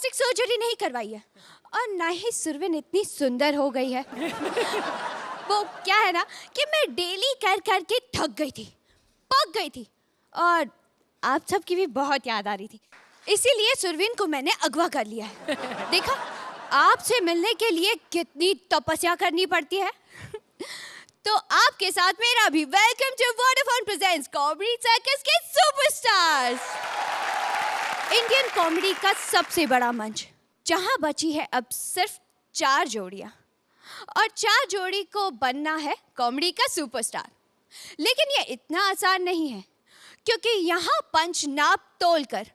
Plastic surgery नहीं करवाई है और ना ही सुरवीन इतनी सुंदर हो गई है। वो क्या है ना कि मैं डेली कर कर के थक गई थी, पक गई थी और आप सबकी भी बहुत याद आ रही थी। इसीलिए सुरवीन को मैंने अगवा कर लिया है। देखा, आपसे मिलने के लिए कितनी तपस्या करनी पड़ती है। तो आपके साथ मेरा भी welcome to Vodafone presents comedy circus के सुपरस्टार्स, इंडियन कॉमेडी का सबसे बड़ा मंच, जहां बची है अब सिर्फ 4 जोड़ियां और 4 जोड़ी को बनना है कॉमेडी का सुपरस्टार। लेकिन ये इतना आसान नहीं है, क्योंकि यहाँ पंच नाप तोल कर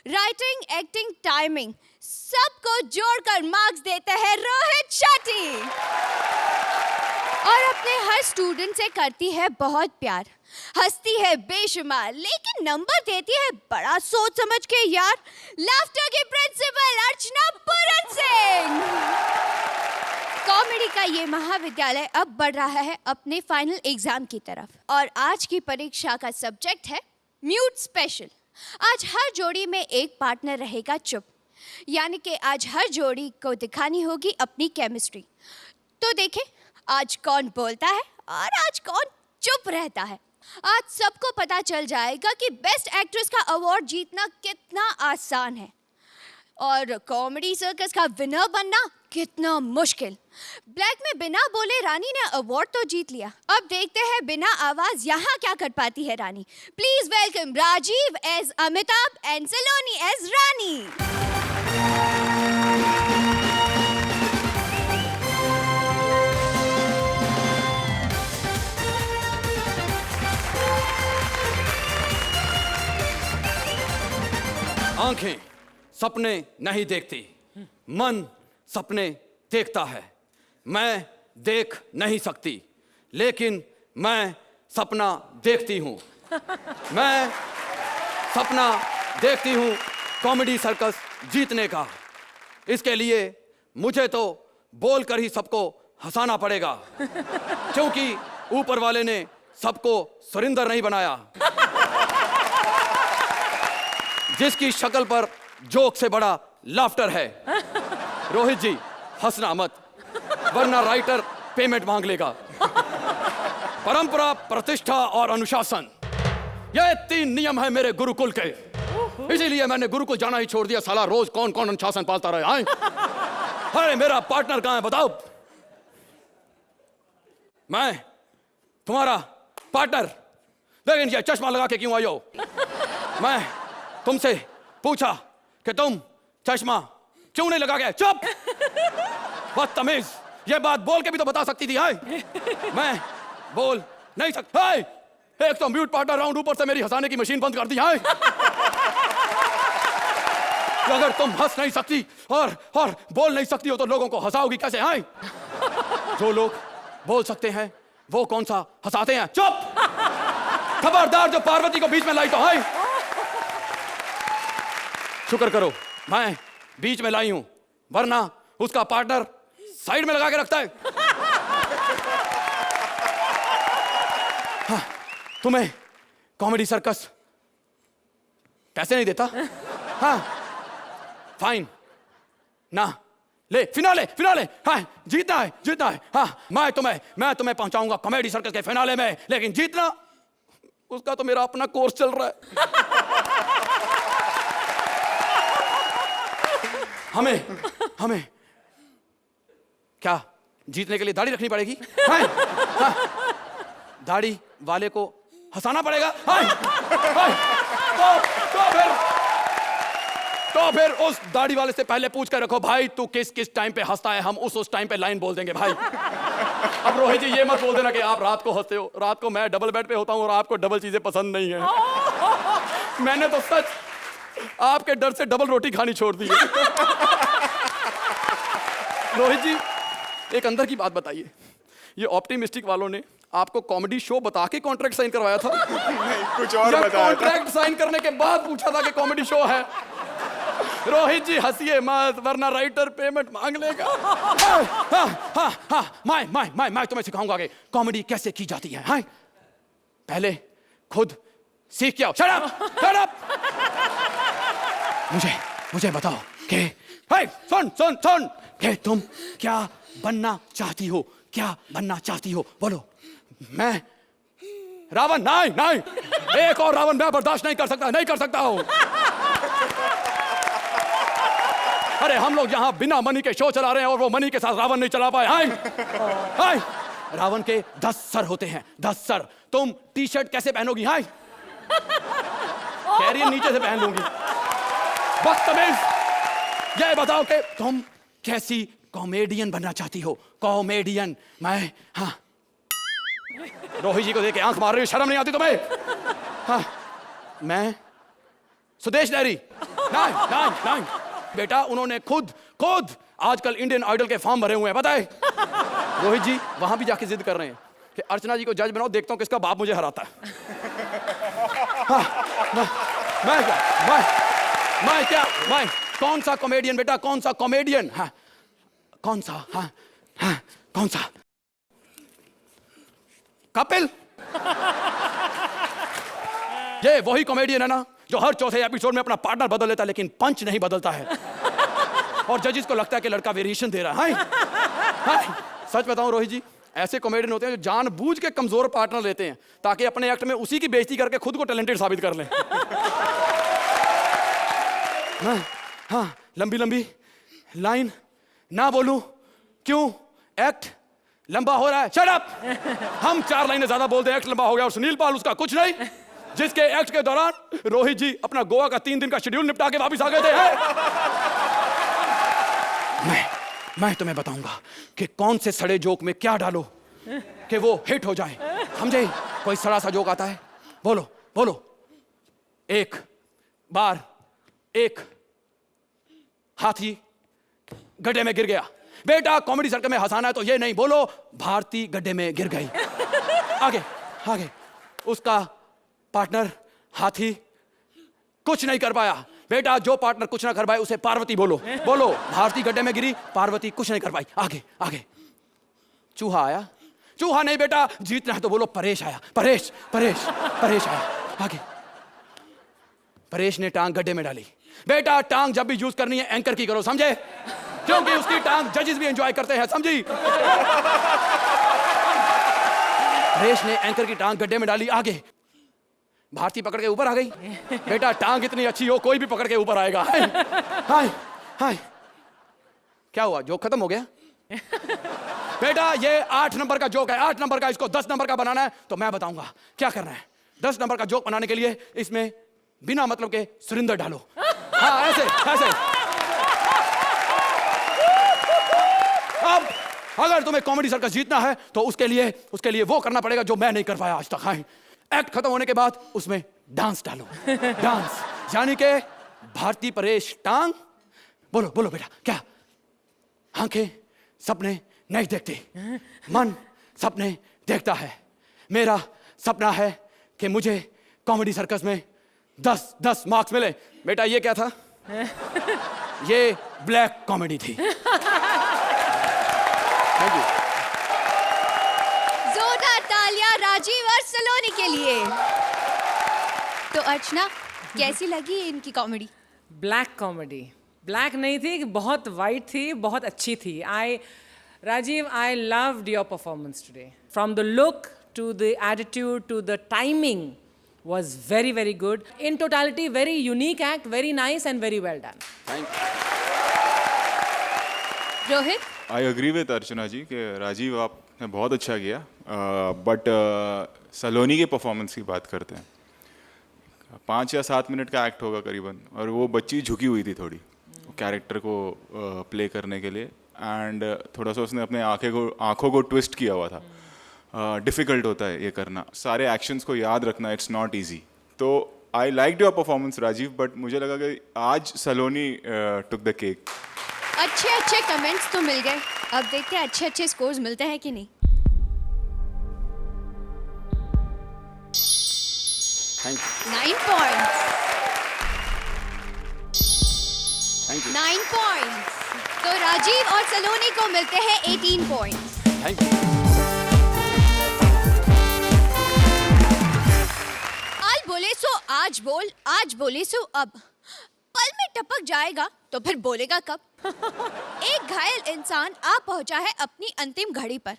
राइटिंग, एक्टिंग, टाइमिंग सबको जोड़कर मार्क्स देते हैं रोहित शेट्टी और अपने हर स्टूडेंट से करती है बहुत प्यार, हंसती है बेशुमार, लेकिन नंबर देती है बड़ा सोच समझ के यार, लाफ्टर की प्रिंसिपल अर्चना पूरन सिंह। कॉमेडी का ये महाविद्यालय अब बढ़ रहा है अपने फाइनल एग्जाम की तरफ और आज की परीक्षा का सब्जेक्ट है म्यूट स्पेशल। आज हर जोड़ी में एक पार्टनर रहेगा चुप, यानी कि आज हर जोड़ी को दिखानी होगी अपनी केमिस्ट्री। तो देखें आज कौन बोलता है और आज कौन चुप रहता है। आज सबको पता चल जाएगा कि बेस्ट एक्ट्रेस का अवार्ड जीतना कितना आसान है और कॉमेडी सर्कस का विनर बनना कितना मुश्किल। ब्लैक में बिना बोले रानी ने अवार्ड तो जीत लिया, अब देखते हैं बिना आवाज यहाँ क्या कर पाती है Rani. Please welcome Rajiv as Amitabh and Saloni as Rani. आंखें सपने नहीं देखती, मन सपने देखता है। मैं देख नहीं सकती, लेकिन मैं सपना देखती हूँ। मैं सपना देखती हूँ कॉमेडी सर्कस जीतने का। इसके लिए मुझे तो बोलकर ही सबको हंसाना पड़ेगा, क्योंकि ऊपर वाले ने सबको सुरिंदर नहीं बनाया। जिसकी शक्ल पर जोक से बड़ा लाफ्टर है। रोहित जी हंसना मत, वरना राइटर पेमेंट मांग लेगा। परंपरा, प्रतिष्ठा और अनुशासन, ये 3 नियम है मेरे गुरुकुल के। इसीलिए मैंने गुरुकुल जाना ही छोड़ दिया। साला रोज कौन कौन अनुशासन पालता रहे। आए, अरे मेरा पार्टनर कहाँ है बताओ? मैं तुम्हारा पार्टनर, लेकिन ये चश्मा लगा के क्यों आई हो? मैं तुमसे पूछा कि तुम चश्मा क्यों नहीं लगा के? चुप, बदतमीज। ये बात बोल के भी तो बता सकती थी। हाय, मैं बोल नहीं सकता। हाय, एक तो म्यूट पार्टनर राउंड, ऊपर से मेरी हंसाने की मशीन बंद कर दी। हाय, अगर तुम हंस नहीं सकती और बोल नहीं सकती हो तो लोगों को हंसाओगी कैसे? हाय, जो लोग बोल सकते हैं वो कौन सा हंसाते हैं? चुप, खबरदार जो पार्वती को बीच में लाई तो। हाय, शुक्र करो मैं बीच में लाई हूं, वरना उसका पार्टनर साइड में लगा के रखता है। हाँ, तुम्हें कॉमेडी सर्कस पैसे नहीं देता? हाँ, फाइन ना ले, फिनाले फिनाले। हाँ, जीतना है। हाँ, मैं तुम्हें पहुंचाऊंगा कॉमेडी सर्कस के फिनाले में, लेकिन जीतना उसका तो मेरा अपना कोर्स चल रहा है। हमें क्या जीतने के लिए दाढ़ी रखनी पड़ेगी? हाँ, दाढ़ी वाले को हंसाना पड़ेगा। हाँ, तो फिर उस दाढ़ी वाले से पहले पूछ कर रखो, भाई तू किस टाइम पे हंसता है, हम उस टाइम पे लाइन बोल देंगे भाई। अब रोहित जी ये मत बोल देना कि आप रात को हंसते हो। रात को मैं डबल बेड पे होता हूँ और आपको डबल चीजें पसंद नहीं है। मैंने तो सच आपके डर से डबल रोटी खानी छोड़ दी है। रोहित जी एक अंदर की बात बताइए, ये ऑप्टिमिस्टिक वालों ने आपको कॉमेडी शो बता के कॉन्ट्रैक्ट साइन करवाया था? नहीं, कुछ और बताया। कॉन्ट्रैक्ट साइन करने के बाद पूछा था कि कॉमेडी शो है? रोहित जी हंसिए मत, वरना राइटर पेमेंट मांग लेगा। मैं तुम्हें सिखाऊंगा कि कॉमेडी कैसे की जाती है। हाँ, पहले खुद सीख के आओ। Shut up. मुझे बताओ कि हे सुन सुन सुन कि तुम क्या बनना चाहती हो, क्या बनना चाहती हो, बोलो। मैं रावण नहीं नहीं, एक और रावण मैं बर्दाश्त नहीं कर सकता हूं। अरे हम लोग यहाँ बिना मनी के शो चला रहे हैं और वो मनी के साथ रावण नहीं चला पाए। हाय रावण के 10 सर होते हैं, 10 सर। तुम टी शर्ट कैसे पहनोगी? हाय कैरियर नीचे से पहन लूंगी। बदतमीज, ये बताओ कि तुम कैसी कॉमेडियन बनना चाहती हो? कॉमेडियन। मैं हाँ रोहित जी को देख के आंख मार रही हो, शर्म नहीं आती तुम्हें? हाँ मैं सुदेश नहरी। नहीं बेटा, उन्होंने खुद आजकल इंडियन आइडल के फॉर्म भरे हुए हैं, पता है? रोहित जी वहां भी जाके जिद कर रहे हैं कि अर्चना जी को जज बनाओ, देखता हूं किसका बाप मुझे हराता है। हाँ, मैं कौन सा कॉमेडियन बेटा, कौन सा कॉमेडियन? हाँ कौन सा? हाँ कौन सा? कपिल। ये वही कॉमेडियन है ना जो हर चौथे एपिसोड में अपना पार्टनर बदल लेता है लेकिन पंच नहीं बदलता है, और जजिस को लगता है कि लड़का वेरिएशन दे रहा है। सच बताऊं रोहित जी, ऐसे कॉमेडियन होते हैं जो जानबूझ के कमजोर पार्टनर लेते हैं ताकि अपने एक्ट में उसी की बेइज्जती करके खुद को टैलेंटेड साबित कर लें। हाँ लंबी लाइन ना बोलूं क्यों? एक्ट लंबा हो रहा है। Shut up. हम 4 लाइनें ज्यादा बोलते हैं, एक्ट लंबा हो गया, और सुनील पाल उसका कुछ नहीं, जिसके एक्ट के दौरान रोहित जी अपना गोवा का 3 दिन का शेड्यूल निपटा के वापस आ गए थे। मैं तुम्हें बताऊंगा कि कौन से सड़े जोक में क्या डालो कि वो हिट हो जाए, समझे? कोई सड़ा सा जोक आता है, बोलो। एक बार एक हाथी गड्ढे में गिर गया। बेटा कॉमेडी सर्कल में हंसाना है तो ये नहीं बोलो भारती गड्ढे में गिर गई। आगे उसका पार्टनर हाथी कुछ नहीं कर पाया। बेटा जो पार्टनर कुछ ना कर पाए उसे पार्वती बोलो भारती गड्ढे में गिरी, पार्वती कुछ नहीं कर पाई। आगे चूहा आया। चूहा नहीं बेटा, जीतना है तो बोलो परेश आया। परेश आया। आगे परेश ने टांग गड्ढे में डाली। बेटा टांग जब भी यूज करनी है एंकर की करो, समझे? क्योंकि उसकी टांग जजेस भी एंजॉय करते हैं, समझी? परेश ने एंकर की टांग गड्ढे में डाली। आगे भारती पकड़ के ऊपर आ गई। बेटा टांग इतनी अच्छी हो कोई भी पकड़ के ऊपर आएगा। हाय क्या हुआ? जोक खत्म हो गया? बेटा ये 8 नंबर का जोक है, 8 नंबर का, इसको 10 नंबर का बनाना है तो मैं बताऊंगा क्या करना है। 10 नंबर का जोक बनाने के लिए इसमें बिना मतलब के सुरिंदर डालो। हाँ ऐसे। अब अगर तुम्हें कॉमेडी सर्कस जीतना है तो उसके लिए वो करना पड़ेगा जो मैं नहीं कर पाया आज तक। हाँ एक्ट खत्म होने के बाद उसमें डांस डालो। डांस यानी कि भारती परेश टांग। बोलो बेटा क्या? आंखें सपने नहीं देखती, मन सपने देखता है। मेरा सपना है कि मुझे कॉमेडी सर्कस में 10 मार्क्स मिले। बेटा ये क्या था? ये ब्लैक कॉमेडी थी। Thank you. जोरदार तालियां राजीव और सलोनी के लिए। तो अर्चना कैसी लगी इनकी कॉमेडी? ब्लैक कॉमेडी, ब्लैक नहीं थी, बहुत वाइट थी, बहुत अच्छी थी। Rajiv, I loved your performance today. From the look to the attitude to the timing was very, very good. In totality, very unique act, very nice and very well done. Thank you. Rohit? I agree with अर्चना जी कि राजीव आपने बहुत अच्छा किया, but सलोनी के performance की बात करते हैं। 5 या 7 मिनट का एक्ट होगा करीबन, और वो बच्ची झुकी हुई थी थोड़ी कैरेक्टर को प्ले करने के लिए, एंड थोड़ा सा उसने अपने आंखों को ट्विस्ट किया हुआ था। डिफ़िकल्ट होता है ये करना, सारे एक्शंस को याद रखना, इट्स नॉट ईजी। तो I like your performance Rajiv, but मुझे लगा कि आज सलोनी टुक द केक। अच्छे कमेंट्स तो मिल गए, अब देखते हैं अच्छे स्कोर्स मिलते हैं कि नहीं। Thank you. 9 points. Thank you. 9 points. तो राजीव और सलोनी को मिलते हैं 18 points. Thank you. आज बोले सो अब पल में टपक जाएगा तो फिर बोलेगा कब? एक घायल इंसान आ पहुंचा है अपनी अंतिम घड़ी पर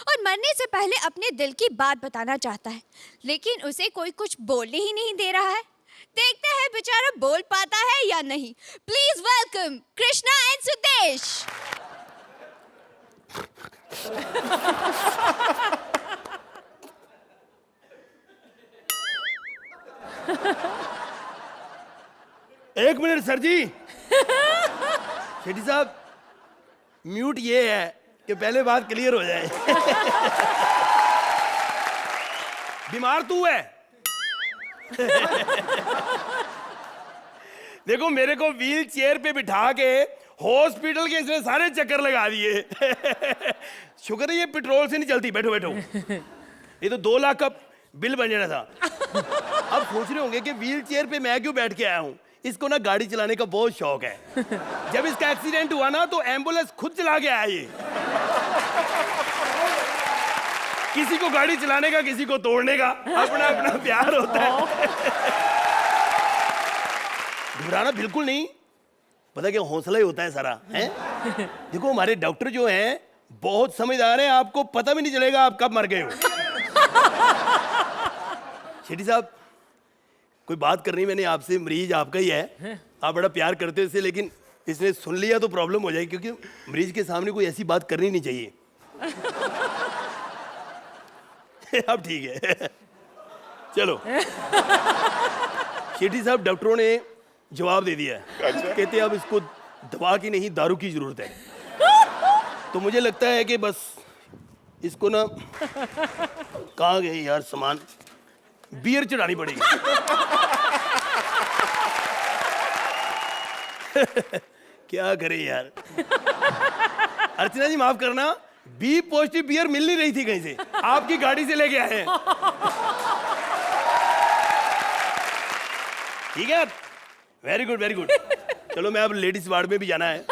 और मरने से पहले अपने दिल की बात बताना चाहता है, लेकिन उसे कोई कुछ बोलने ही नहीं दे रहा है। देखते हैं बेचारा बोल पाता है या नहीं। Please welcome Krishna and Sudesh. एक मिनट सर जी। शेट्टी साहब, म्यूट ये है कि पहले बात क्लियर हो जाए। बीमार तू है? देखो, मेरे को व्हील चेयर पे बिठा के हॉस्पिटल के इसने सारे चक्कर लगा दिए। शुक्र है ये पेट्रोल से नहीं चलती। बैठो बैठो। ये तो 2 लाख का बिल बन जाना था। अब सोच रहे होंगे कि व्हील चेयर पे मैं क्यों बैठ के आया हूँ। इसको ना गाड़ी चलाने का बहुत शौक है। जब इसका एक्सीडेंट हुआ ना तो एम्बुलेंस खुद चला के आया ये। किसी को गाड़ी चलाने का, किसी को तोड़ने का, अपना अपना प्यार होता है। घबराना बिल्कुल नहीं, पता क्या हौसला ही होता है सारा है। देखो हमारे डॉक्टर जो हैं बहुत समझदार हैं, आपको पता भी नहीं चलेगा आप कब मर गए हो। शेट्टी साहब, कोई बात करनी मैंने आपसे, मरीज आपका ही है, आप बड़ा प्यार करते हो इससे, लेकिन इसने सुन लिया तो प्रॉब्लम हो जाएगी, क्योंकि मरीज के सामने कोई ऐसी बात करनी नहीं चाहिए। अब ठीक है। चलो। शेट्टी साहब, डॉक्टरों ने जवाब दे दिया है। कहते हैं अब इसको दवा की नहीं दारू की जरूरत है। तो मुझे लगता है कि बस इसको ना, कहाँ गए यार सामान, बियर चढ़ानी पड़ेगी। क्या करें यार। अर्चना जी माफ करना, बी पॉजिटिव बियर मिल नहीं रही थी कहीं से, आपकी गाड़ी से लेके आए हैं। ठीक है, वेरी गुड वेरी गुड। चलो, मैं अब लेडीज वार्ड में भी जाना है।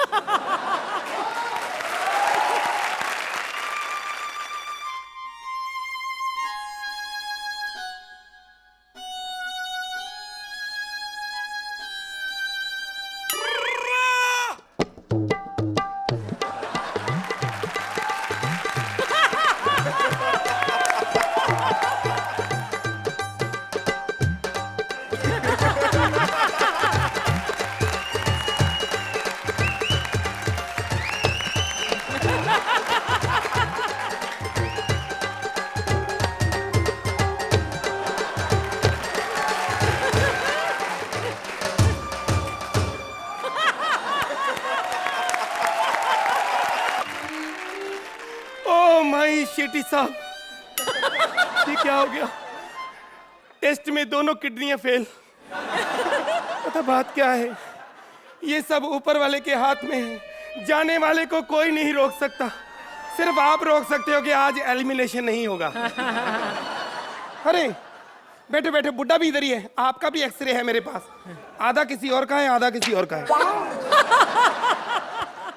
शेट्टी साहब, ये क्या हो गया? टेस्ट में दोनों किडनियां फेल। पता बात क्या है? ये सब ऊपर वाले के हाथ में है। जाने वाले को कोई नहीं रोक सकता, सिर्फ आप रोक सकते हो कि आज एलिमिनेशन नहीं होगा। अरे बैठे बैठे, बुड्ढा भी इधर ही है, आपका भी एक्सरे है मेरे पास। आधा किसी और का है, आधा किसी और का है।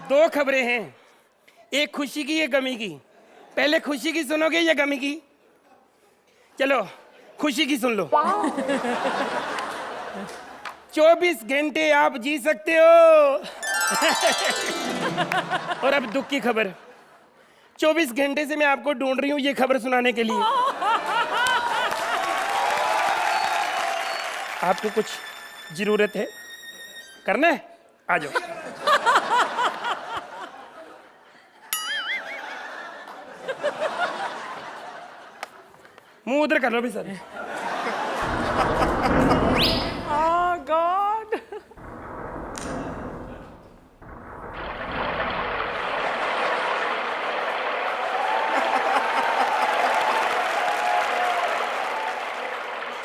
2 खबरें हैं, एक खुशी की, एक गमी की। पहले खुशी की सुनोगे या गमी की? चलो खुशी की सुन लो। 24 घंटे आप जी सकते हो। और अब दुख की खबर, 24 घंटे से मैं आपको ढूंढ रही हूँ ये खबर सुनाने के लिए। आपको कुछ जरूरत है, करना है? आ जाओ। मुंह उधर कर लो भी सर। Oh God!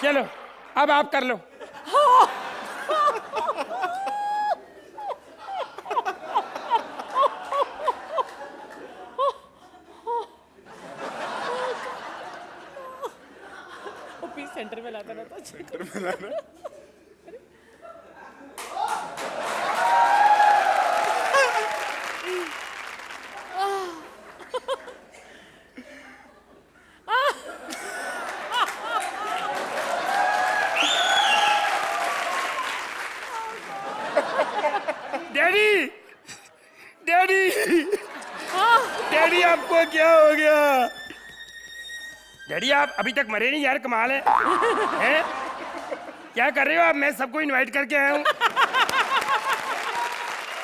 चलो अब आप कर लो। सेंटर में लाता रहता। सेंटर में लाना। डैडी आप अभी तक मरे नहीं यार, कमाल है हैं? क्या कर रहे हो आप? मैं सबको इनवाइट करके आया हूँ।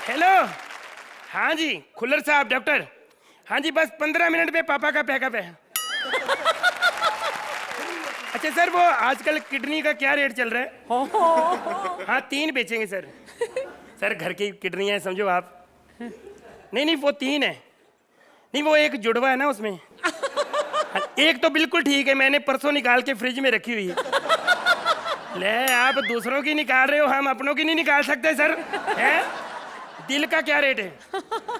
हेलो, हाँ जी खुल्लर साहब डॉक्टर, हाँ जी बस 15 मिनट में पापा का पैकअप है। अच्छा सर, वो आजकल किडनी का क्या रेट चल रहा है? हाँ 3 बेचेंगे सर। सर घर की किडनी है समझो आप। नहीं वो 3 है। नहीं वो एक जुड़वा है ना उसमें। एक तो बिल्कुल ठीक है, मैंने परसों निकाल के फ्रिज में रखी हुई है। ले आप दूसरों की निकाल रहे हो, हम अपनों की नहीं निकाल सकते सर हैं? दिल का क्या रेट है?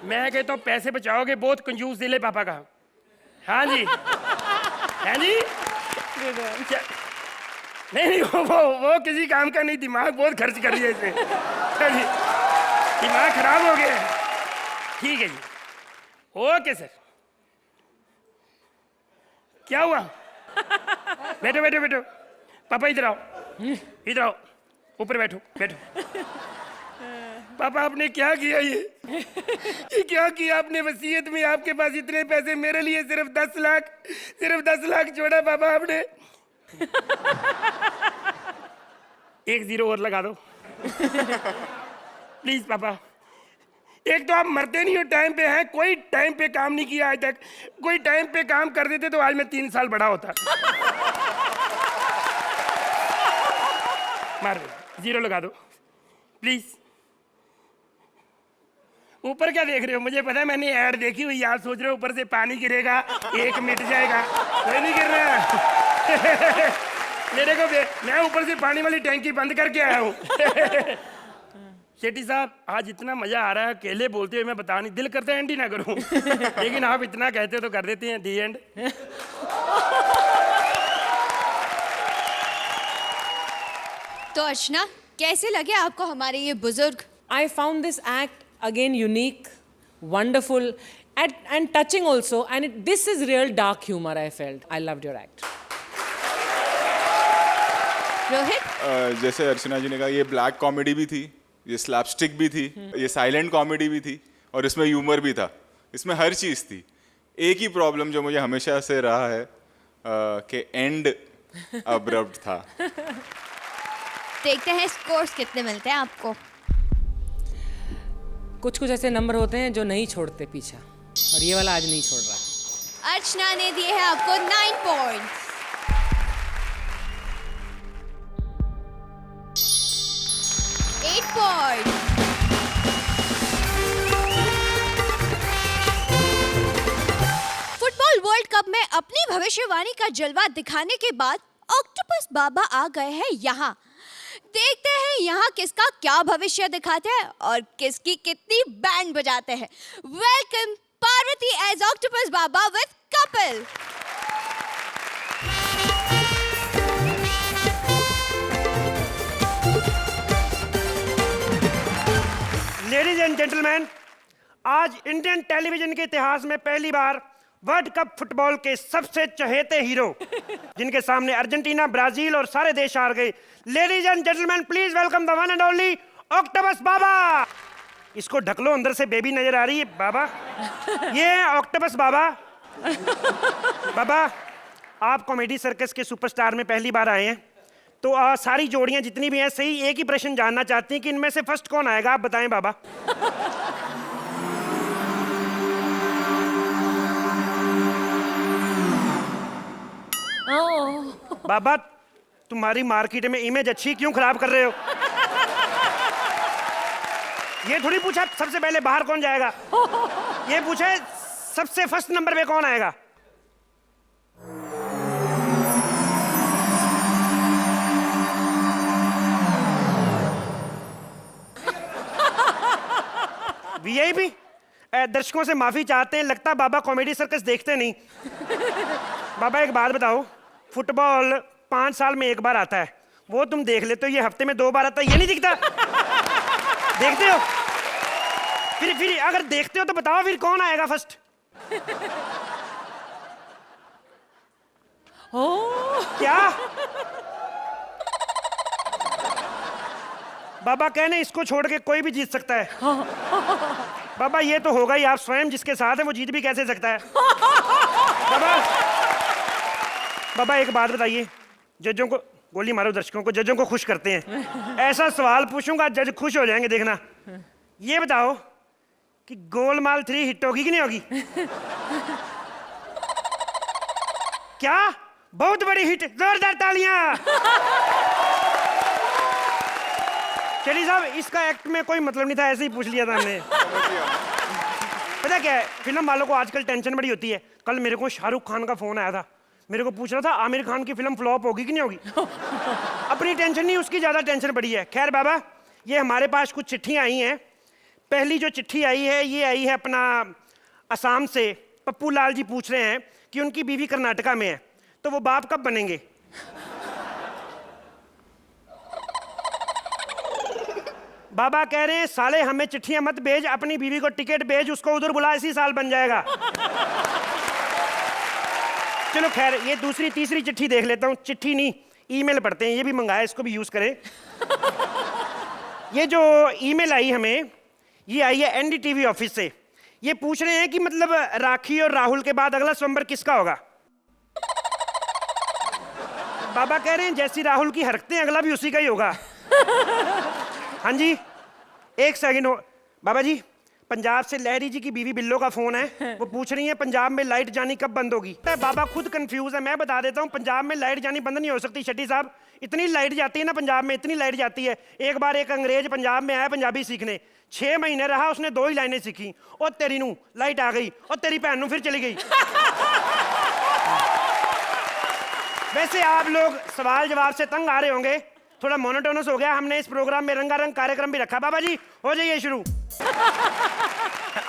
मैं कहता हूँ पैसे बचाओगे, बहुत कंजूस दिल है पापा का। हाँ जी, हाँ जी क्या? नहीं वो किसी काम का नहीं, दिमाग बहुत खर्च कर दिया इसने। चलिए दिमाग खराब हो गया। ठीक है जी, ओके सर। क्या हुआ? बैठो बैठो बैठो, पापा इधर आओ, इधर आओ, ऊपर बैठो बैठो। पापा आपने क्या किया ये क्या किया आपने? वसीयत में आपके पास इतने पैसे, मेरे लिए सिर्फ 10 लाख छोड़ा पापा आपने। 1 0 और लगा दो प्लीज पापा। एक तो आप मरते नहीं हो टाइम पे, हैं कोई टाइम पे काम नहीं किया आज तक। कोई टाइम पे काम कर देते तो आज मैं 3 साल बड़ा होता। मार दो, 0 लगा दो प्लीज। ऊपर क्या देख रहे हो? मुझे पता है, मैंने ऐड देखी हुई। आप सोच रहे हो ऊपर से पानी गिरेगा, एक मिट जाएगा। कोई नहीं गिर रहा। मेरे को मैं ऊपर से पानी वाली टैंकी बंद करके आया हूँ। शेट्टी साहब आज इतना मजा आ रहा है, अकेले बोलते हुए मैं बता नहीं, दिल करता है एंड ही ना करूं। लेकिन आप इतना कहते हो तो कर देते हैं। दी एंड। तो अर्चना कैसे लगे आपको हमारे ये बुजुर्ग? I found this act again unique, wonderful, and touching also. And this is real dark humor. I felt. I loved your act. Rohit? जैसे अर्चना जी ने कहा, ये ब्लैक कॉमेडी भी थी, ये स्लैपस्टिक भी थी, ये साइलेंट कॉमेडी भी थी, और इसमें ह्यूमर भी था। इसमें हर चीज़ थी। एक ही प्रॉब्लम जो मुझे हमेशा से रहा है कि एंड अब्रप्ट था। देखते हैं स्कोर्स कितने मिलते हैं आपको। कुछ ऐसे नंबर होते हैं जो नहीं छोड़ते पीछा, और ये वाला आज नहीं छोड़ रहा। अर्चना ने दिए हैं आपको 9 points. 8 points. Football world cup में अपनी भविष्यवाणी का जलवा दिखाने के बाद ऑक्टोपस बाबा आ गए हैं यहाँ। देखते हैं यहाँ किसका क्या भविष्य दिखाते हैं और किसकी कितनी बैंड बजाते हैं। Welcome Parvati as octopus Baba with Kapil. Ladies and gentleman, आज इंडियन टेलीविजन के इतिहास में पहली बार वर्ल्ड कप फुटबॉल के सबसे चहेते हीरो, जिनके सामने अर्जेंटीना, ब्राजील और सारे देश हार गए। Ladies and gentleman, please welcome the one and only octopus Baba. इसको ढक लो, अंदर से बेबी नजर आ रही है बाबा। ये है ऑक्टोपस बाबा। बाबा आप कॉमेडी सर्कस के सुपरस्टार में पहली बार आए हैं, तो सारी जोड़ियां जितनी भी हैं सही एक ही प्रश्न जानना चाहती हैं कि इनमें से फर्स्ट कौन आएगा, आप बताएं बाबा। बाबा तुम्हारी मार्केट में इमेज अच्छी क्यों खराब कर रहे हो? ये थोड़ी पूछा सबसे पहले बाहर कौन जाएगा, ये पूछा सबसे फर्स्ट नंबर पे कौन आएगा। वीआईपी दर्शकों से माफी चाहते हैं, लगता बाबा कॉमेडी सर्कस देखते नहीं। बाबा एक बात बताओ, फुटबॉल 5 साल में एक बार आता है, वो तुम देख लेते हो, ये हफ्ते में 2 बार आता है, ये नहीं दिखता? देखते हो? फिर अगर देखते हो तो बताओ फिर कौन आएगा फर्स्ट? क्या बाबा कहने इसको छोड़ के कोई भी जीत सकता है। बाबा ये तो होगा ही, आप स्वयं जिसके साथ है वो जीत भी कैसे सकता है? बाबा बाबा एक बात बताइए, जजों को गोली मारो, दर्शकों को, जजों को खुश करते हैं। ऐसा सवाल पूछूंगा जज खुश हो जाएंगे, देखना। ये बताओ कि गोलमाल 3 हिट होगी कि नहीं होगी? क्या बहुत बड़ी हिट, जोरदार तालियां। चलिए साहब, इसका एक्ट में कोई मतलब नहीं था, ऐसे ही पूछ लिया था हमने। पता क्या है, फिल्म वालों को आजकल टेंशन बड़ी होती है। कल मेरे को शाहरुख खान का फोन आया था, मेरे को पूछ रहा था आमिर खान की फिल्म फ्लॉप होगी कि नहीं होगी। अपनी टेंशन नहीं, उसकी ज्यादा टेंशन बड़ी है। खैर बाबा, ये हमारे पास कुछ चिट्ठियां आई हैं। पहली जो चिट्ठी आई है, ये आई है अपना असम से। पप्पू लाल जी पूछ रहे हैं कि उनकी बीवी कर्नाटका में है, तो वो बाप कब बनेंगे? बाबा कह रहे हैं साले हमें चिट्ठियां मत भेज, अपनी बीवी को टिकट भेज, उसको उधर बुला, इसी साल बन जाएगा। चलो खैर, ये दूसरी तीसरी चिट्ठी देख लेता हूँ। चिट्ठी नहीं, ईमेल पढ़ते हैं, ये भी मंगाया, इसको भी यूज करें। ये जो ईमेल आई हमें, ये आई है एनडीटीवी ऑफिस से। ये पूछ रहे हैं कि मतलब राखी और राहुल के बाद अगला स्वयंवर किसका होगा? बाबा कह रहे हैं जैसी राहुल की हरकतें, अगला भी उसी का ही होगा। हाँ जी, एक सेकंड हो। बाबा जी, पंजाब से लहरी जी की बीवी बिल्लो का फोन है, वो पूछ रही है पंजाब में लाइट जानी कब बंद होगी। बाबा खुद कंफ्यूज है, मैं बता देता हूँ। पंजाब में लाइट जानी बंद नहीं हो सकती शेट्टी साहब, इतनी लाइट जाती है ना पंजाब में, इतनी लाइट जाती है। एक बार एक अंग्रेज पंजाब में आया पंजाबी सीखने, 6 महीने रहा, उसने 2 ही लाइनें सीखी। और तेरी नू लाइट आ गई, और तेरी भैन नू फिर चली गई। वैसे आप लोग सवाल जवाब से तंग आ रहे होंगे, थोड़ा मोनोटोनस हो गया। हमने इस प्रोग्राम में रंगारंग कार्यक्रम भी रखा। बाबा जी हो जाइए शुरू।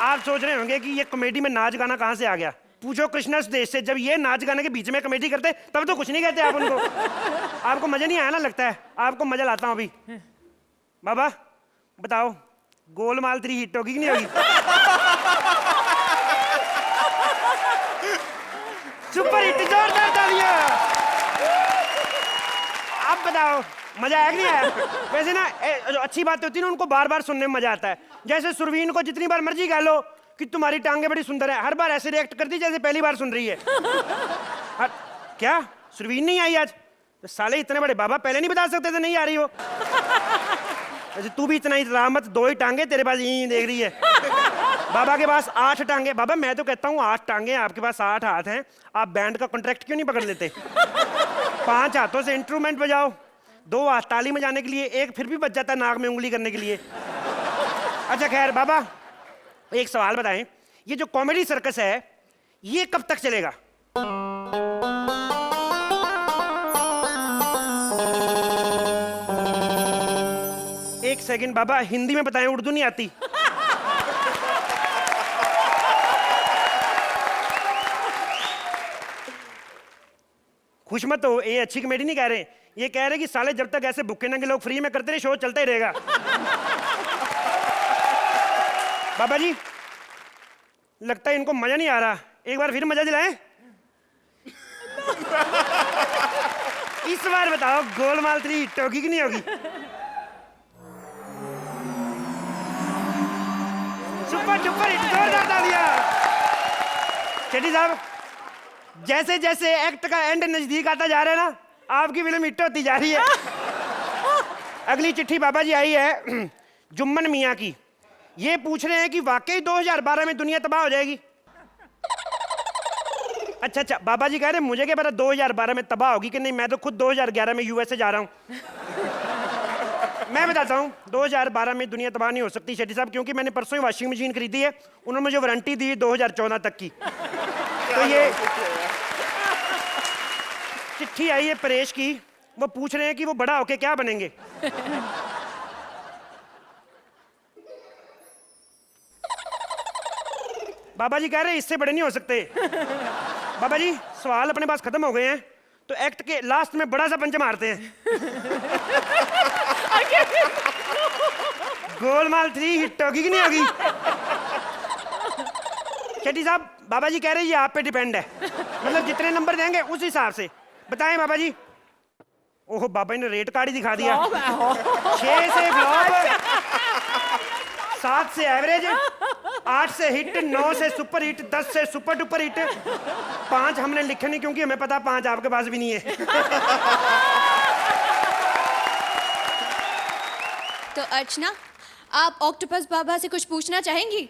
आप सोच रहे होंगे कि ये कॉमेडी में नाच गाना कहाँ से आ गया। पूछो कृष्णा सुदेश से, जब ये नाच गाने के बीच में कॉमेडी करते तब तो कुछ नहीं कहते आप उनको। आपको मजा नहीं आया ना, लगता है आपको मजा लाता हूँ अभी। बाबा बताओ, गोलमाल 3 हिट होगी कि नहीं होगी? सुपर हिट, जोरदार तालियां। अब बताओ मजा आया कि नहीं आया? वैसे ना जो अच्छी बात होती है ना, उनको बार बार सुनने में मजा आता है। जैसे सुरवीन को जितनी बार मर्जी कह लो कि तुम्हारी टांगे बड़ी सुंदर है, हर बार ऐसे रिएक्ट करती जैसे पहली बार सुन रही है। क्या सुरवीन नहीं आई आज? तो साले इतने बड़े बाबा, पहले नहीं बता सकते थे नहीं आ रही हो? वैसे तू भी इतना ही मत, 2 ही टांगे तेरे पास, यही देख रही है। बाबा के पास 8 टांगे। बाबा मैं तो कहता हूँ 8 टांगे, आपके पास 8 हाथ हैं, आप बैंड का कॉन्ट्रैक्ट क्यों नहीं पकड़ लेते? 5 हाथों से इंस्ट्रूमेंट बजाओ, 2 हाथ ताली बजाने के लिए, एक फिर भी बच जाता है नाक में उंगली करने के लिए। अच्छा खैर बाबा, एक सवाल बताएं, ये जो कॉमेडी सर्कस है ये कब तक चलेगा? एक सेकंड बाबा, हिंदी में बताएं, उर्दू नहीं आती। खुश मत हो, ये अच्छी कॉमेडी नहीं कह रहे, ये कह रहे कि साले जब तक ऐसे भुक्के नंगे लोग फ्री में करते रहे, शो चलता ही रहेगा। बाबा जी लगता है इनको मजा नहीं आ रहा, एक बार फिर मजा दिलाएं। इस बार बताओ गोलमाल 3 हिट होगी कि नहीं होगी? सुपर डुपर हिट, जोरदार तालियां। शेट्टी साहब, जैसे जैसे एक्ट का एंड नजदीक आता जा रहा है ना, आपकी फिल्म हिट होती जा रही है। अगली चिट्ठी बाबा जी आई है जुम्मन मियाँ की। ये पूछ रहे हैं कि वाकई 2012 में दुनिया तबाह हो जाएगी? अच्छा, बाबा जी कह रहे हैं मुझे क्या पता 2012 में तबाह होगी कि नहीं, मैं तो खुद 2011 में यूएसए जा रहा हूँ। मैं बताता हूँ 2012 में दुनिया तबाह नहीं हो सकती शेट्टी साहब, क्योंकि मैंने परसों ही वॉशिंग मशीन खरीदी है, उन्होंने मुझे वारंटी दी 2014 तक की। तो ये चिट्ठी आई है परेश की, वो पूछ रहे हैं कि वो बड़ा होके क्या बनेंगे? बाबा जी कह रहे हैं इससे बड़े नहीं हो सकते। बाबा जी सवाल अपने पास खत्म हो गए हैं, तो एक्ट के लास्ट में बड़ा सा पंच मारते हैं। गोलमाल 3 हिट होगी कि नहीं होगी? शेट्टी साहब, बाबा जी कह रहे हैं ये आप पे डिपेंड है, मतलब जितने नंबर देंगे उस हिसाब से बताएं बाबा जी। ओह बाबा ने रेट कार्ड ही दिखा दिया। 6 से फ्लॉप, 7 से एवरेज, 8 से हिट, 9 से सुपर हिट, 10 से सुपर डुपर हिट। 5 हमने लिखे नहीं क्योंकि हमें पता 5 आपके पास भी नहीं है। तो अर्चना, आप ऑक्टोपस बाबा से कुछ पूछना चाहेंगी?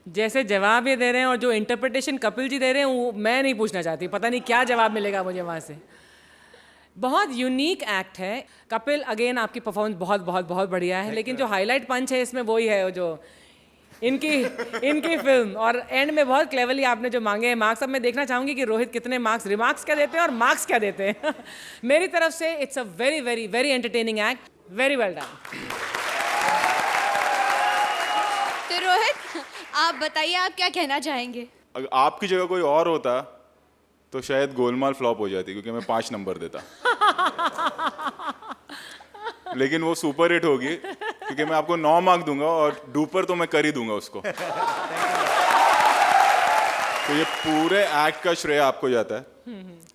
जैसे जवाब ये दे रहे हैं और जो इंटरप्रिटेशन कपिल जी दे रहे हैं वो मैं नहीं पूछना चाहती। पता नहीं क्या जवाब मिलेगा मुझे वहाँ से। बहुत यूनिक एक्ट है कपिल। अगेन आपकी परफॉर्मेंस बहुत बहुत बहुत बढ़िया है, लेकिन जो हाईलाइट पंच है इसमें वही है जो इनकी फिल्म। और एंड में बहुत क्लेवरली आपने जो मांगे हैं मार्क्स, अब मैं देखना चाहूंगी कि रोहित कितने मार्क्स, रिमार्क्स क्या देते हैं और मार्क्स क्या देते हैं। मेरी तरफ से it's a very very very entertaining act, very well done. तो रोहित, आप बताइए आप क्या कहना चाहेंगे? अगर आपकी जगह कोई और होता तो शायद गोलमाल फ्लॉप हो जाती, क्योंकि मैं 5 नंबर देता। लेकिन वो सुपर हिट होगी क्योंकि मैं आपको 9 मार्क दूंगा और डूपर तो मैं कर ही दूंगा उसको। तो ये पूरे एक्ट का श्रेय आपको जाता है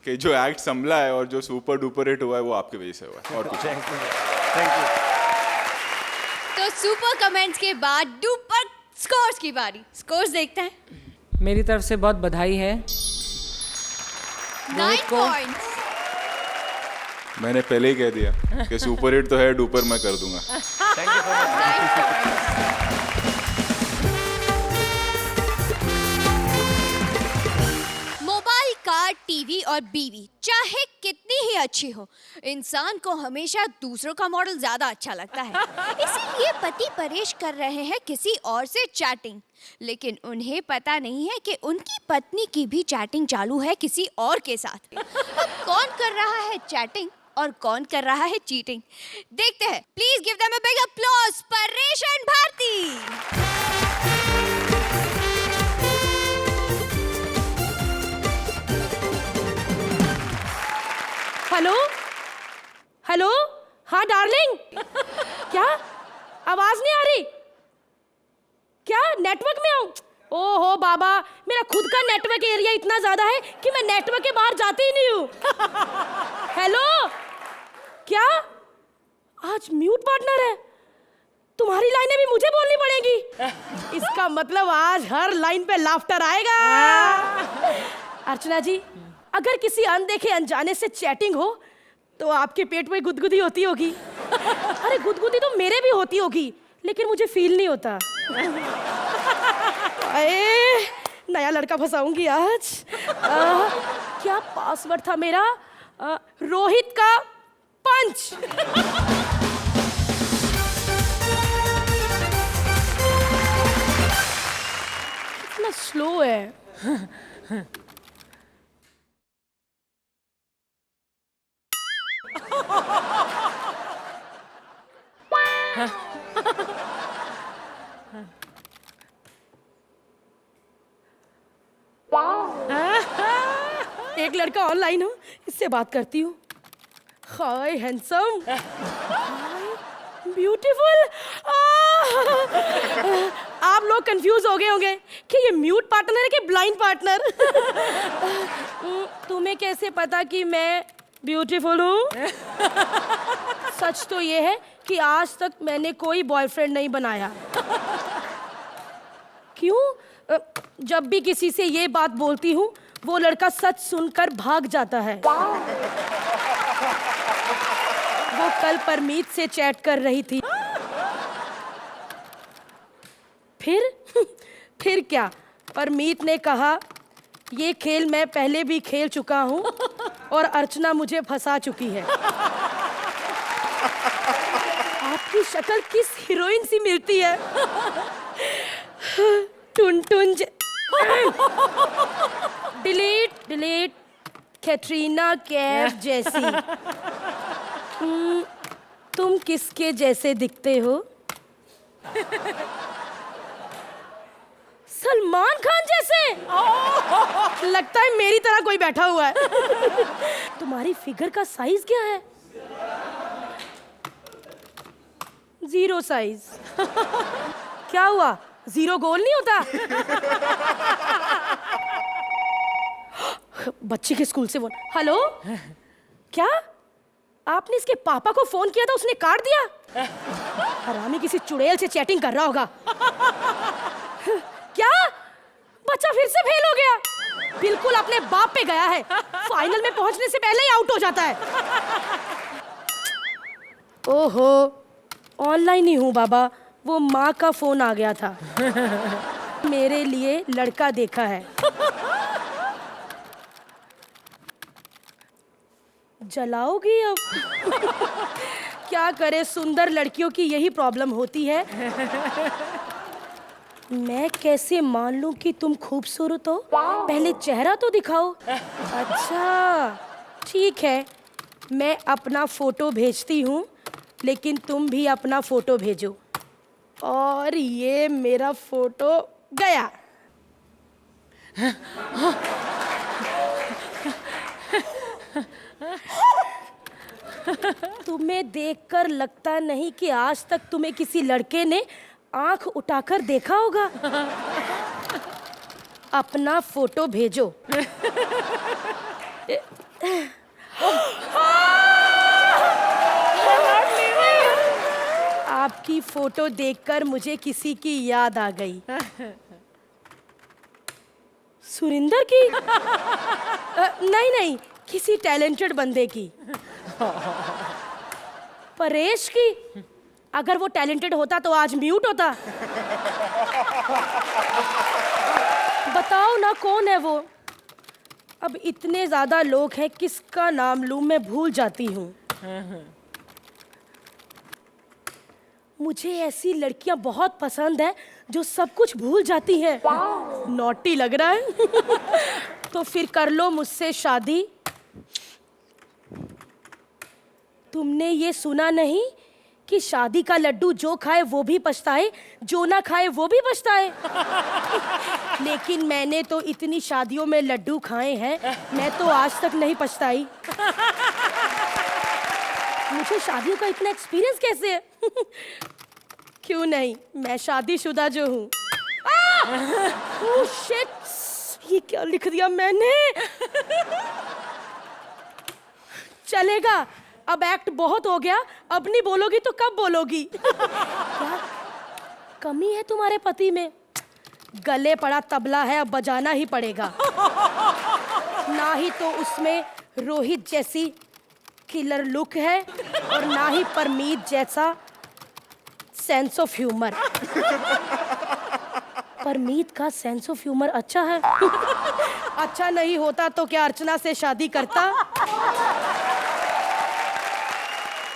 कि जो एक्ट संभला है और जो सुपर डुपर हिट हुआ है वो आपकी वजह से हुआ है, और कुछ नहीं। तो सुपर कमेंट्स के बाद डुपर स्कोर्स की बारी। स्कोर्स देखते हैं। मेरी तरफ से बहुत बधाई है। 9 पॉइंट्स। मैंने पहले ही कह दिया कि सुपर हिट तो है, डुपर मैं कर दूंगा। 9 पॉइंट्स। मोबाइल, कार, टीवी और बीवी चाहे कितनी ही अच्छी हो, इंसान को हमेशा दूसरों का मॉडल ज्यादा अच्छा लगता है। इसीलिए पति परेश कर रहे हैं किसी और से चैटिंग, लेकिन उन्हें पता नहीं है कि उनकी पत्नी की भी चैटिंग चालू है किसी और के साथ। अब कौन कर रहा है चैटिंग और कौन कर रहा है चीटिंग, देखते हैं। Please give them a big applause, Paresh and Bharti. Hello hello, हाँ डार्लिंग, क्या आवाज नहीं आ रही? क्या नेटवर्क में आऊं? ओहो बाबा, मेरा खुद का नेटवर्क एरिया इतना ज्यादा है कि मैं नेटवर्क के बाहर जाती ही नहीं हूं। हेलो, क्या आज म्यूट पार्टनर है? तुम्हारी लाइनें भी मुझे बोलनी पड़ेगी। इसका मतलब आज हर लाइन पे लाफ्टर आएगा। अर्चना जी, अगर किसी अनदेखे अनजाने से चैटिंग हो तो आपके पेट में गुदगुदी होती होगी। अरे गुदगुदी तो मेरे भी होती होगी, लेकिन मुझे फील नहीं होता। अरे नया लड़का फंसाऊंगी आज। क्या पासवर्ड था मेरा? रोहित का पंच। कितना स्लो है। एक लड़का ऑनलाइन हो, इससे बात करती हूँ। हाय हैंडसम, ब्यूटीफुल। आप लोग कंफ्यूज हो गए होंगे कि ये म्यूट पार्टनर है कि ब्लाइंड पार्टनर। तुम्हें कैसे पता कि मैं ब्यूटीफुल हूँ? सच तो ये है कि आज तक मैंने कोई बॉयफ्रेंड नहीं बनाया। क्यों? जब भी किसी से ये बात बोलती हूँ वो लड़का सच सुनकर भाग जाता है। वो कल परमीत से चैट कर रही थी। फिर क्या? परमीत ने कहा ये खेल मैं पहले भी खेल चुका हूँ और अर्चना मुझे फंसा चुकी है। आपकी शक्ल किस हीरोइन सी मिलती है? टुन डिलीट कैटरीना कैफ जैसी। तुम किसके जैसे दिखते हो? सलमान खान जैसे। लगता है मेरी तरह कोई बैठा हुआ है। तुम्हारी फिगर का साइज क्या है? 0 साइज। क्या हुआ? 0 गोल नहीं होता? बच्चे के स्कूल से फोन। हेलो, क्या आपने इसके पापा को फोन किया था, उसने काट दिया? हरामी किसी चुड़ैल से चैटिंग कर रहा होगा। क्या बच्चा फिर से फेल हो गया, बिल्कुल अपने बाप पे गया है, फाइनल में पहुंचने से पहले ही आउट हो जाता है। ओहो, ऑनलाइन ही हूँ बाबा, वो माँ का फोन आ गया था। मेरे लिए लड़का देखा है। जलाओगी अब? क्या करे, सुंदर लड़कियों की यही प्रॉब्लम होती है। मैं कैसे मान लूं कि तुम खूबसूरत हो? पहले चेहरा तो दिखाओ। अच्छा ठीक है, मैं अपना फोटो भेजती हूँ, लेकिन तुम भी अपना फोटो भेजो। और ये मेरा फोटो गया। तुम्हें देखकर लगता नहीं कि आज तक तुम्हें किसी लड़के ने आंख उठाकर देखा होगा। अपना फोटो भेजो। आपकी फोटो देखकर मुझे किसी की याद आ गई। सुरिंदर की? नहीं नहीं, किसी टैलेंटेड बंदे की। परेश की? अगर वो टैलेंटेड होता तो आज म्यूट होता। बताओ ना कौन है वो? अब इतने ज्यादा लोग हैं, किसका नाम लूं, मैं भूल जाती हूँ। मुझे ऐसी लड़कियां बहुत पसंद है जो सब कुछ भूल जाती हैं। नॉटी लग रहा है। तो फिर कर लो मुझसे शादी। तुमने ये सुना नहीं कि शादी का लड्डू जो खाए वो भी पछताए, जो ना खाए वो भी पछताए। लेकिन मैंने तो इतनी शादियों में लड्डू खाए हैं, मैं तो आज तक नहीं पछताई। मुझे शादियों का इतना एक्सपीरियंस कैसे है? क्यों नहीं, मैं शादीशुदा जो हूँ। शिट, ये क्या लिख दिया मैंने? चलेगा, अब एक्ट बहुत हो गया, अब नहीं बोलोगी तो कब बोलोगी? क्या कमी है तुम्हारे पति में? गले पड़ा तबला है, अब बजाना ही पड़ेगा। ना ही तो उसमें रोहित जैसी किलर लुक है और ना ही परमीत जैसा सेंस ऑफ ह्यूमर। परमीत का सेंस ऑफ ह्यूमर अच्छा है। अच्छा नहीं होता तो क्या अर्चना से शादी करता?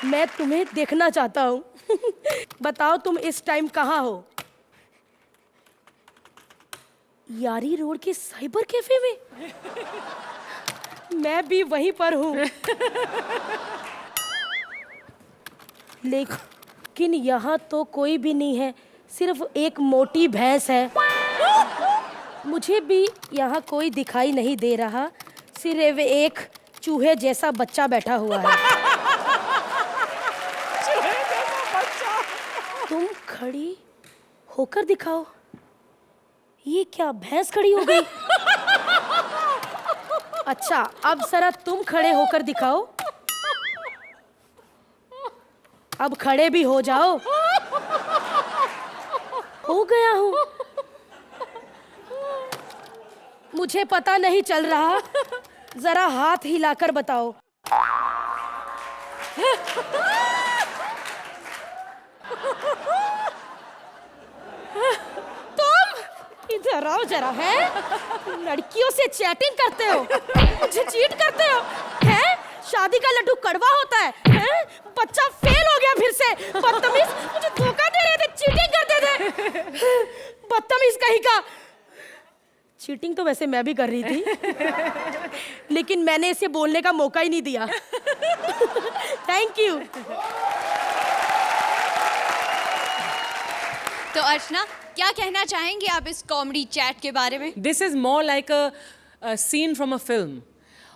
मैं तुम्हें देखना चाहता हूँ। बताओ तुम इस टाइम कहाँ हो? यारी रोड के साइबर कैफे में? मैं भी वहीं पर हूँ। लेकिन यहाँ तो कोई भी नहीं है, सिर्फ एक मोटी भैंस है। मुझे भी यहाँ कोई दिखाई नहीं दे रहा, सिर्फ एक चूहे जैसा बच्चा बैठा हुआ है। तुम खड़ी होकर दिखाओ। ये क्या, भैंस खड़ी हो गई? अच्छा, अब जरा तुम खड़े होकर दिखाओ। अब खड़े भी हो जाओ। हो गया हूँ। मुझे पता नहीं चल रहा, जरा हाथ हिलाकर बताओ। इधर आओ जरा। है लड़कियों से चैटिंग करते हो, मुझे चीट करते हो। है शादी का लड्डू कड़वा होता है? हैं? बच्चा फेल हो गया फिर से। बदतमीज, मुझे धोखा दे रहे थे, चीटिंग करते थे। बदतमीज कहीं का। चीटिंग तो वैसे मैं भी कर रही थी, लेकिन मैंने इसे बोलने का मौका ही नहीं दिया। Thank you. तो अर्चना, क्या कहना चाहेंगे आप इस कॉमेडी चैट के बारे में? This is more like a scene from a film.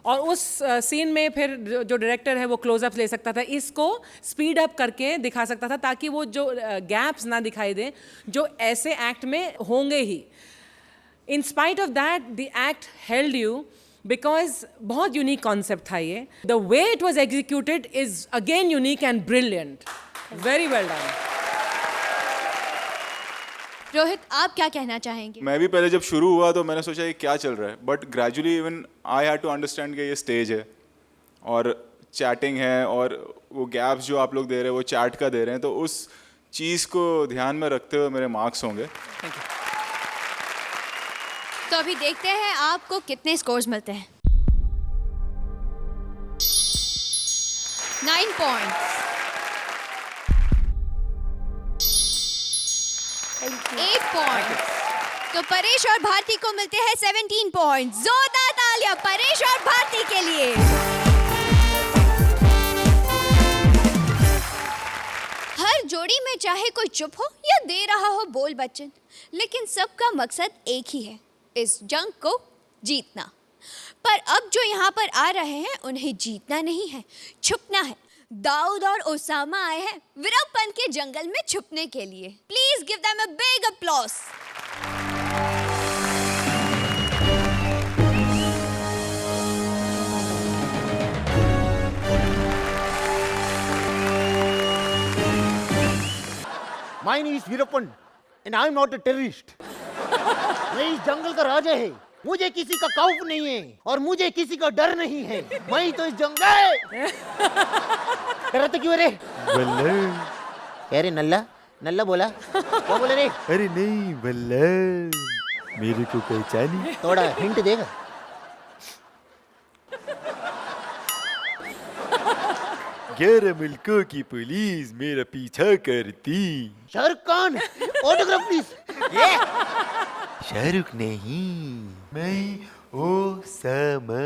और उस सीन में फिर जो डायरेक्टर है वो क्लोजअप ले सकता था, इसको स्पीड अप करके दिखा सकता था, ताकि वो जो गैप्स ना दिखाई दें जो ऐसे एक्ट में होंगे ही। In spite of that the act held you, because बहुत यूनिक कॉन्सेप्ट था ये। The way it was executed is again unique and brilliant. Very well done. Rohit, आप क्या कहना चाहेंगे? मैं भी पहले जब शुरू हुआ तो मैंने सोचा ये क्या चल रहा है, but gradually even I had to understand कि ये स्टेज है और चैटिंग है और वो गैप्स जो आप लोग दे रहे हैं वो चैट का दे रहे हैं, तो उस चीज़ को ध्यान में रखते हुए मेरे मार्क्स होंगे। तो अभी देखते हैं आपको कितने स्कोर्स मिलते हैं। 9 पॉइंट्स, 8 पॉइंट्स। तो परेश और भारती को मिलते हैं 17 पॉइंट्स। जोरदार तालियां परेश और भारती के लिए। हर जोड़ी में चाहे कोई चुप हो या दे रहा हो बोल बच्चन, लेकिन सबका मकसद एक ही है, इस जंग को जीतना। पर अब जो यहाँ पर आ रहे हैं उन्हें जीतना नहीं है, छुपना है। दाऊद और ओसामा आए हैं वीरप्पन के जंगल में छुपने के लिए। Please give them a big applause. My name is Veerappan and I am not a terrorist. मैं इस जंगल का राजा है। मुझे किसी का खौफ नहीं है और मुझे किसी का डर नहीं है। मैं तो इस जंगल डरते क्यों रे? बल्ला। कह रे नल्ला नल्ला बोला क्या बोले रे? अरे नहीं बल्ला, मेरे को पहचानी? थोड़ा हिंट देगा? ग्यारह मुल्कों की पुलिस मेरा पीछा करती। Shahrukh Khan, autograph please. ये शाहरुख नहीं, मैं ओसामा।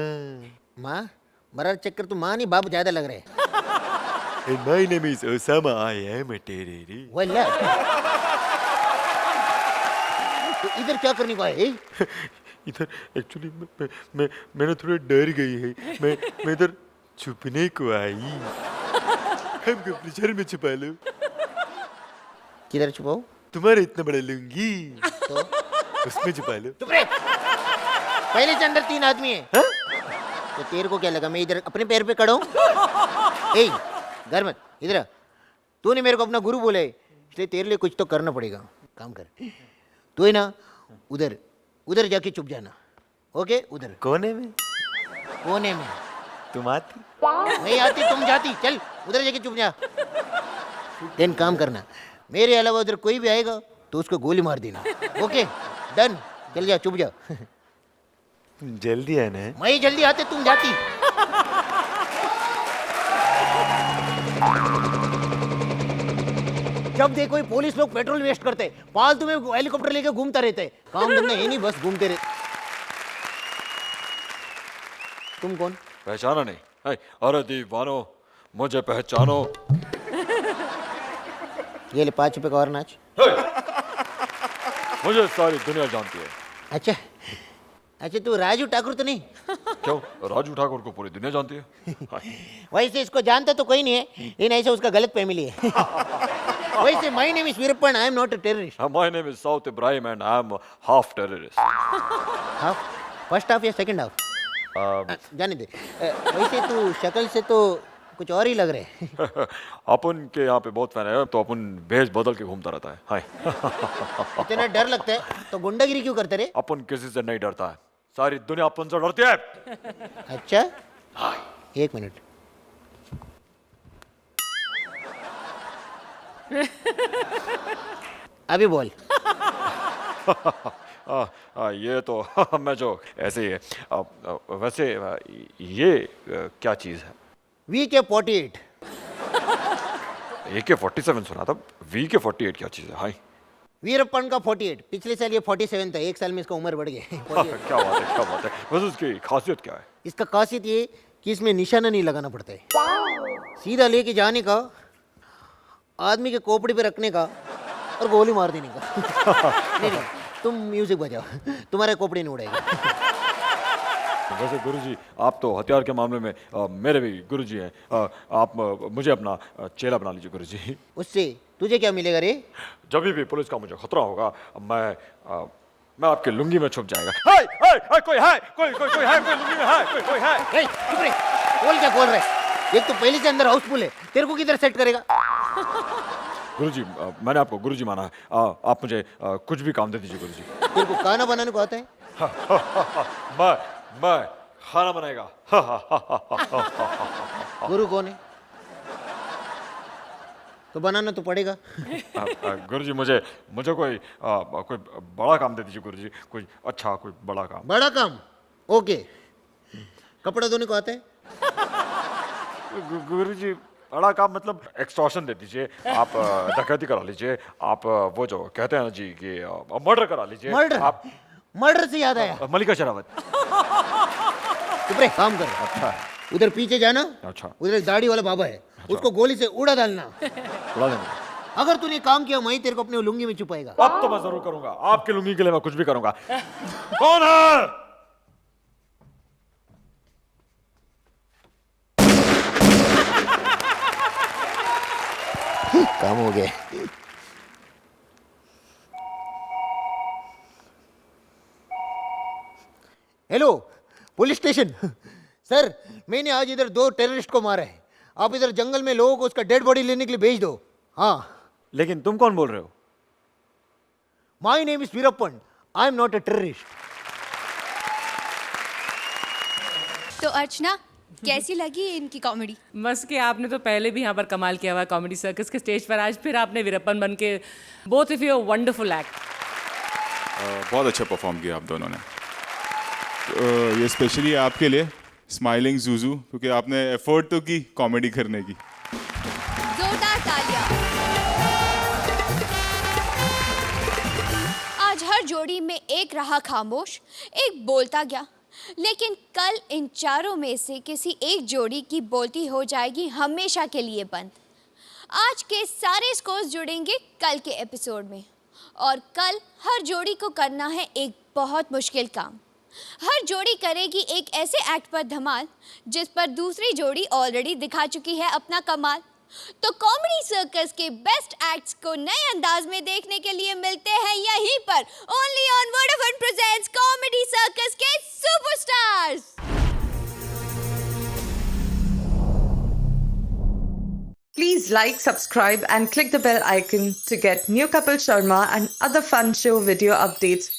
माँ मरा चक्कर तो माँ नहीं बाप ज्यादा लग रहे हैं। And my name is Osama. I am a terrorist. वल्ला तो इधर क्या करने को आए? इधर एक्चुअली मैंने थोड़ा डर गई है। मैं इधर छुपने को आई। हमको अपने शहर में छुपा लो। किधर छुपाओ? तुम्हारा इतना बड़ा लुंगी तो उसमें छुपा लो। चुप रहे। पहले से अंदर 3 आदमी है। तो तेरे को क्या लगा मैं इधर अपने पैर पे खड़ा हूं? ए घर मत, इधर आ। तूने मेरे को अपना गुरु बोला है, इसलिए तेरे लिए कुछ तो करना पड़ेगा। काम कर, तू है ना उधर उधर जाके चुप जाना। ओके? उधर कोने में? कोने में। तुम आती? नहीं आती, तुम जाती। चल उधर जाके चुप जा। देन काम करना, मेरे अलावा उधर कोई भी आएगा तो उसको गोली मार देना। Okay done? चल जा, चुप जा। जल्दी आना है। मैं जल्दी आते, तुम जाती। जब देखो ये पुलिस लोग पेट्रोल वेस्ट करते, फालतू में हेलीकॉप्टर लेके घूमता रहते। काम धंधा है नहीं, बस घूमते रहते। तुम कौन? पहचाना नहीं? है, अरे दीवानो मुझे पहचानो। ये ले 5 रुपए का और नाच। मुझे सारी दुनिया जानती है। अच्छा अच्छा, तू राजू ठाकुर तो नहीं? क्यों? राजू ठाकुर को पूरी दुनिया जानती है। वैसे इसको जानता तो कोई नहीं है, लेकिन ऐसा उसका गलत फैमिली है। वैसे my name is Veerappan, I am not a terrorist. My name is south Ibrahim and I am half terrorist. Half? First half या सेकंड हाफ? जाने दे। वैसे तू शक्ल से तो कुछ और ही लग रहे हैं। अपन के यहाँ पे बहुत फैन है, तो अपन भेष बदल के घूमता रहता है। हाय। इतना डर लगता है तो गुंडागिरी क्यों करते रे? अपन किसी से नहीं डरता है, सारी दुनिया अपन से डरती है। अच्छा, 1 मिनट। अभी बोल। ये तो मैं जो ऐसे ही है। वैसे ये क्या चीज़ है? VK-48। AK-47 सुना था, VK-48 क्या चीज़ है? हाय। वीरप्पन का 48, पिछले साल ये 47 था, 1 साल में इसका उम्र बढ़ गया। क्या बात है, क्या बात है। वैसे उसकी खासियत क्या है? इसका खासियत ये कि इसमें निशाना नहीं लगाना पड़ता है, सीधा लेके जाने का, आदमी के खोपड़ी पे रखने का और गोली मार देने का। नहीं, तुम म्यूजिक बजाओ, तुम्हारे खोपड़ी नहीं उड़ेगा। वैसे गुरुजी, आप तो हथियार के मामले में मेरे भी गुरुजी हैं। आप मुझे अपना चेला बना लीजिए गुरुजी। उससे तुझे क्या मिलेगा रे? जब भी पुलिस का मुझे खतरा होगा, मैं आपके लुंगी में छुप जाएगा। हाय हाय हाय, कोई है, कोई है, कोई लुंगी में है, कोई है। ए, चुप रे, बोल क्या बोल रहा है? एक तो पहले से अंदर हाउसफुल है, तेरे को किधर सेट करेगा? गुरुजी मैंने आपको गुरुजी माना है। आप मुझे कुछ भी काम दे दीजिए गुरुजी। तेरे को खाना बनाने को आता है? मैं खाना बनाएगा। गुरु कौन है? तो बनाना तो पड़ेगा। गुरुजी मुझे कोई बड़ा काम दे दीजिए गुरुजी, कोई अच्छा कोई बड़ा काम। बड़ा काम? ओके। कपड़ा धोने को आता है? गुरुजी बड़ा काम मतलब एक्सटॉर्शन दे दीजिए, आप डकैती करा लीजिए, आप वो जो कहते हैं ना जी कि मर्डर करा लीजिए। मर्डर? आप मर्डर से याद आया, मलिका शेरावत। चुप रहे, काम कर। अच्छा उधर पीछे जाना, अच्छा। उधर एक दाढ़ी वाला बाबा है, उसको गोली से उड़ा डालना। उड़ा देंगे। अगर तूने काम किया मैं तेरे को अपने लुंगी में छुपाएगा। अब तो मैं जरूर करूंगा, आपके लुंगी के लिए मैं कुछ भी करूंगा। कौन है? काम हो गया। Hello police station. सर मैंने आज इधर 2 टेररिस्ट को मारा है, आप इधर जंगल में लोगों को उसका डेड बॉडी लेने के लिए भेज दो। हाँ। लेकिन तुम कौन बोल रहे हो? My name is Veerappan, I am not a terrorist. तो अर्चना कैसी लगी इनकी कॉमेडी? बस कि आपने तो पहले भी यहाँ पर कमाल किया हुआ है कॉमेडी सर्कस के स्टेज पर, आज फिर आपने वीरप्पन बन के both of you wonderful act. बहुत अच्छा परफॉर्म किया आप दोनों ने। ये स्पेशली आपके लिए स्माइलिंग जूजू, क्योंकि आपने एफर्ट तो की कॉमेडी करने की। जोरदार तालियां। आज हर जोड़ी में एक रहा खामोश, एक बोलता गया, लेकिन कल इन चारों में से किसी एक जोड़ी की बोलती हो जाएगी हमेशा के लिए बंद। आज के सारे स्कोर्स जुड़ेंगे कल के एपिसोड में, और कल हर जोड़ी को करना है एक बहुत मुश्किल काम। हर जोड़ी करेगी एक ऐसे एक्ट पर धमाल जिस पर दूसरी जोड़ी ऑलरेडी दिखा चुकी है अपना कमाल। तो कॉमेडी सर्कस के बेस्ट एक्ट्स को नए अंदाज में देखने के लिए मिलते हैं यहीं पर, only on Vodafone presents comedy circus के superstars. Please like, subscribe and click the bell icon to get new Kapil Sharma and other fun show video updates